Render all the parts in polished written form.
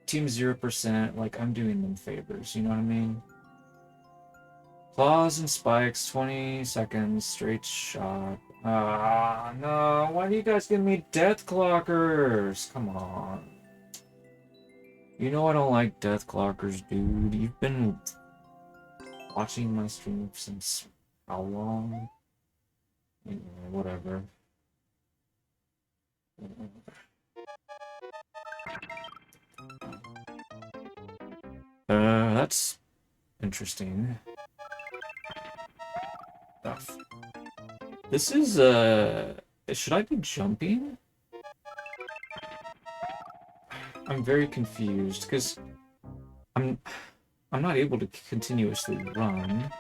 Team 0%, like, I'm doing them favors, you know what I mean? Claws and spikes, 20 seconds, straight shot. Ah, no, why do you guys give me death clockers? Come on. You know I don't like death clockers, dude. You've been watching my stream since how long? Whatever. That's interesting. Stuff. This is, should I be jumping? I'm very confused, because I'm, I'm not able to continuously run.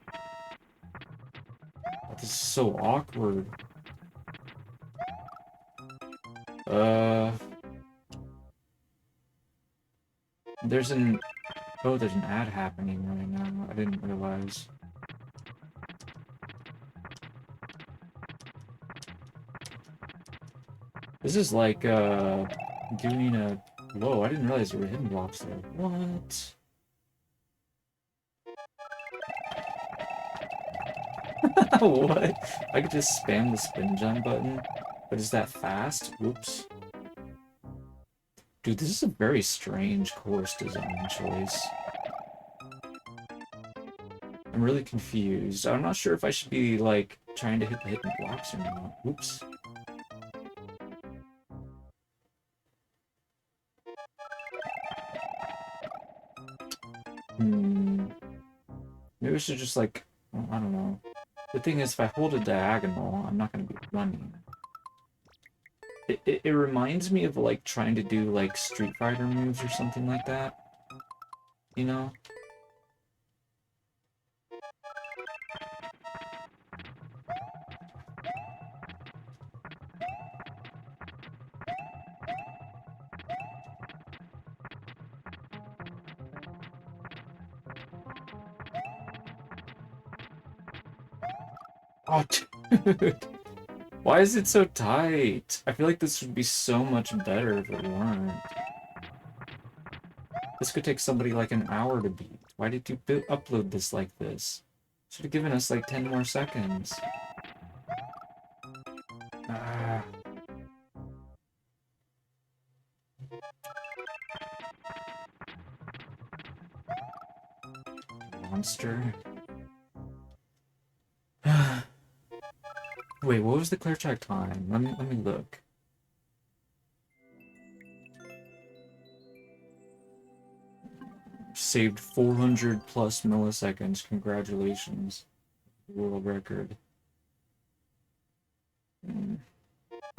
This is so awkward. Uh, there's an, oh, there's an ad happening right now. I didn't realize. This is like, doing a, whoa, I didn't realize there were hidden blocks there. What? What? I could just spam the spin jump button, but is that fast? Whoops. Dude, this is a very strange course design choice. I'm really confused. I'm not sure if I should be, like, trying to hit the hidden blocks or not. Oops. Maybe we should just, like, well, I don't know. The thing is, if I hold a diagonal, I'm not going to be running. It reminds me of, like, trying to do, like, Street Fighter moves or something like that. You know? Oh, dude. Why is it so tight? I feel like this would be so much better if it weren't. This could take somebody like an hour to beat. Why did you upload this like this? Should have given us like 10 more seconds. Ah. Monster. Wait, what was the clear check time? Let me look. Saved 400 plus milliseconds. Congratulations. World record.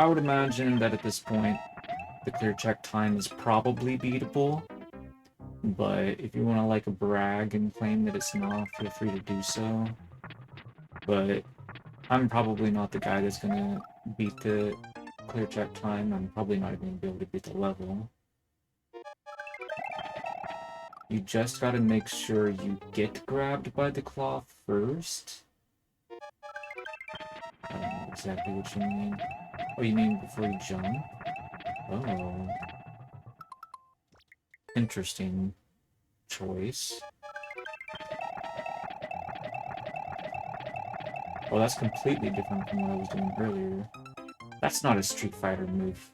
I would imagine that at this point, the clear check time is probably beatable. But if you want to like brag and claim that it's not, feel free to do so. But I'm probably not the guy that's gonna beat the clear check time. I'm probably not even gonna be able to beat the level. You just gotta make sure you get grabbed by the claw first. I don't know exactly what you mean. Oh, you mean before you jump? Oh. Interesting choice. Oh, that's completely different from what I was doing earlier. That's not a Street Fighter move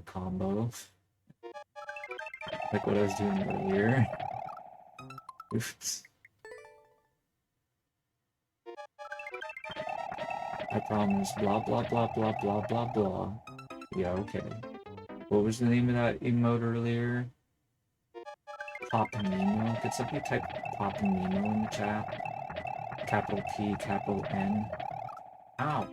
combo. Like what I was doing earlier. Oops. I promise. Blah, blah, blah, blah, blah, blah, blah. Yeah, okay. What was the name of that emote earlier? Pop Nemo? Could somebody type Pop Nemo in the chat? Capital P, capital N. Ow!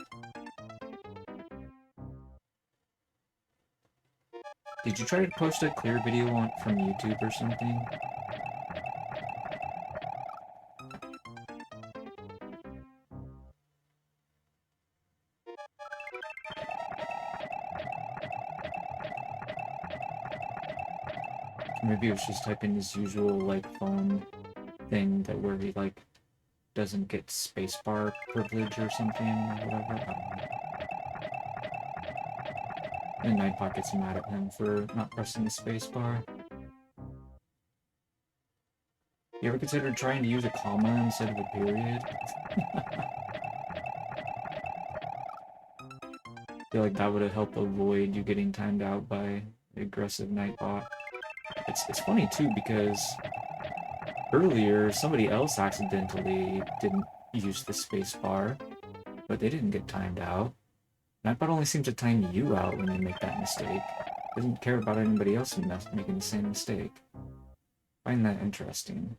Did you try to post a clear video on from YouTube or something? Maybe it was just typing his usual, like, phone thing that where he, like, doesn't get spacebar privilege or something or whatever. I don't know. And Nightbot gets mad at him for not pressing the spacebar. You ever considered trying to use a comma instead of a period? I feel like that would have helped avoid you getting timed out by the aggressive Nightbot. It's funny too because earlier somebody else accidentally didn't use the spacebar, but they didn't get timed out. Nightbot only seems to time you out when you make that mistake. Doesn't care about anybody else making the same mistake. Find that interesting.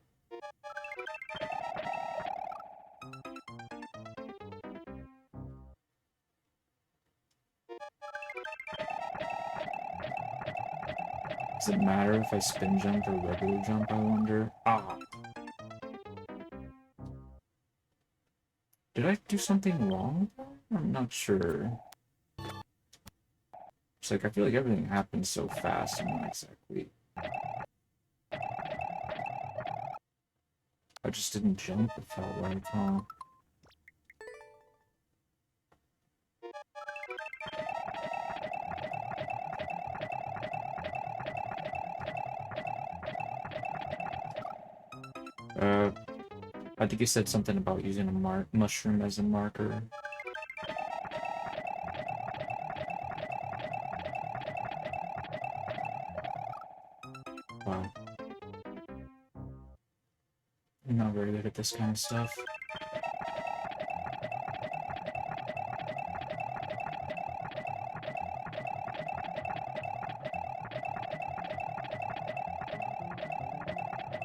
Does it matter if I spin jump or regular jump, I wonder? Ah! Did I do something wrong? I'm not sure. It's like, I feel like everything happens so fast, I'm not exactly... I just didn't jump, it felt like, huh? I think you said something about using a mushroom as a marker. Wow. I'm not very good at this kind of stuff.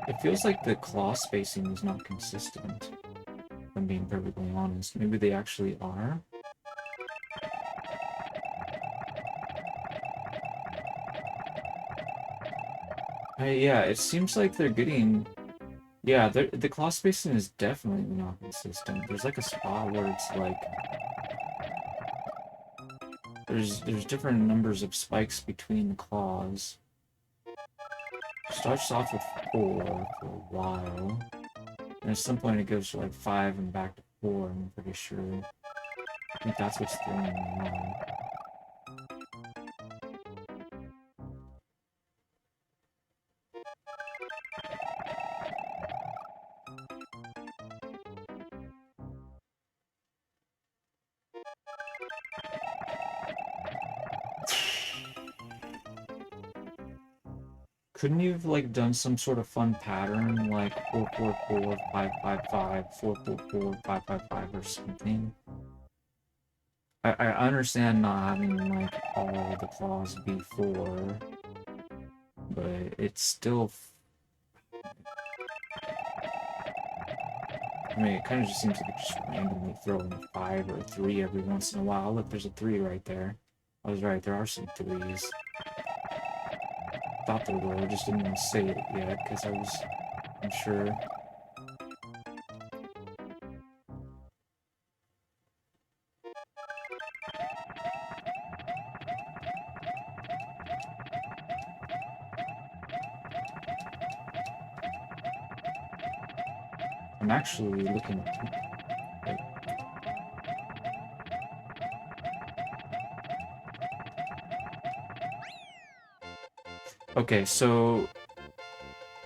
It feels like the claw spacing is not consistent, if I'm being perfectly honest. Maybe they actually are? Yeah, it seems like they're getting... Yeah, the claw spacing is definitely not consistent. There's like a spot where it's like... There's different numbers of spikes between the claws. Starts off with 4 for a while. And at some point it goes to like 5 and back to 4, I'm pretty sure. I think that's what's throwing me off. Couldn't you have like done some sort of fun pattern like 444 555 444 555 or something? I understand not having like all the claws be 4, but it's still. I mean, it kind of just seems like it just randomly throwing a 5 or a 3 every once in a while. Look, there's a 3 right there. I was right, there are some 3s. Thought there were, I just didn't want to say it yet because I was unsure. I'm actually looking at... Okay, so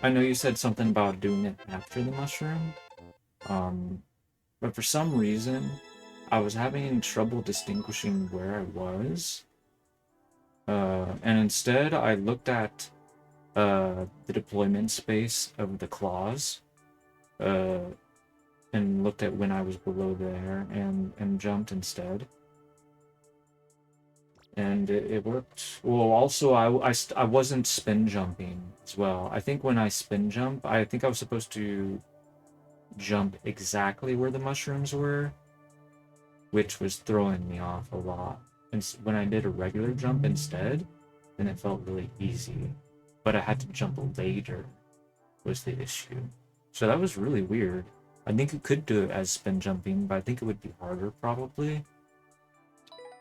I know you said something about doing it after the mushroom, but for some reason, I was having trouble distinguishing where I was, and instead I looked at the deployment space of the claws, and looked at when I was below there, and jumped instead. And it worked. Well, also, I wasn't spin jumping as well. I think when I spin jump, I think I was supposed to jump exactly where the mushrooms were, which was throwing me off a lot. And when I did a regular jump instead, then it felt really easy. But I had to jump later, was the issue. So that was really weird. I think you could do it as spin jumping, but I think it would be harder, probably.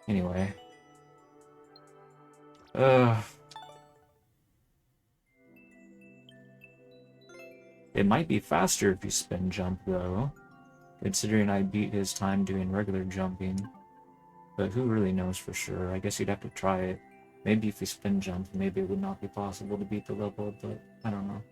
Anyway. It might be faster if you spin jump, though, considering I beat his time doing regular jumping. But who really knows for sure? I guess you'd have to try it. Maybe if you spin jump, maybe it would not be possible to beat the level, but I don't know.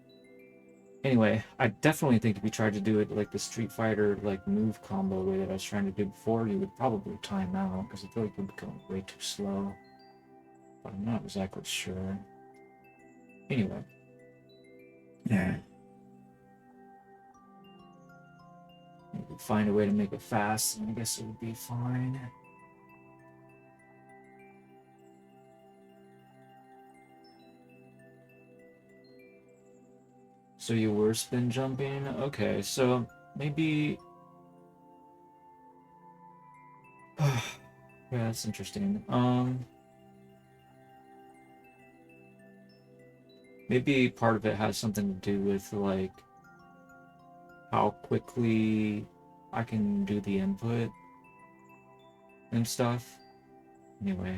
Anyway, I definitely think if you tried to do it like the Street Fighter like move combo way that I was trying to do before, you would probably time out because I feel like you'd be going way too slow. But I'm not exactly sure. Anyway. Yeah. You could find a way to make it fast, and I guess it would be fine. So you were spin jumping? Okay, so maybe... yeah, that's interesting. Maybe part of it has something to do with, like, how quickly I can do the input and stuff. Anyway,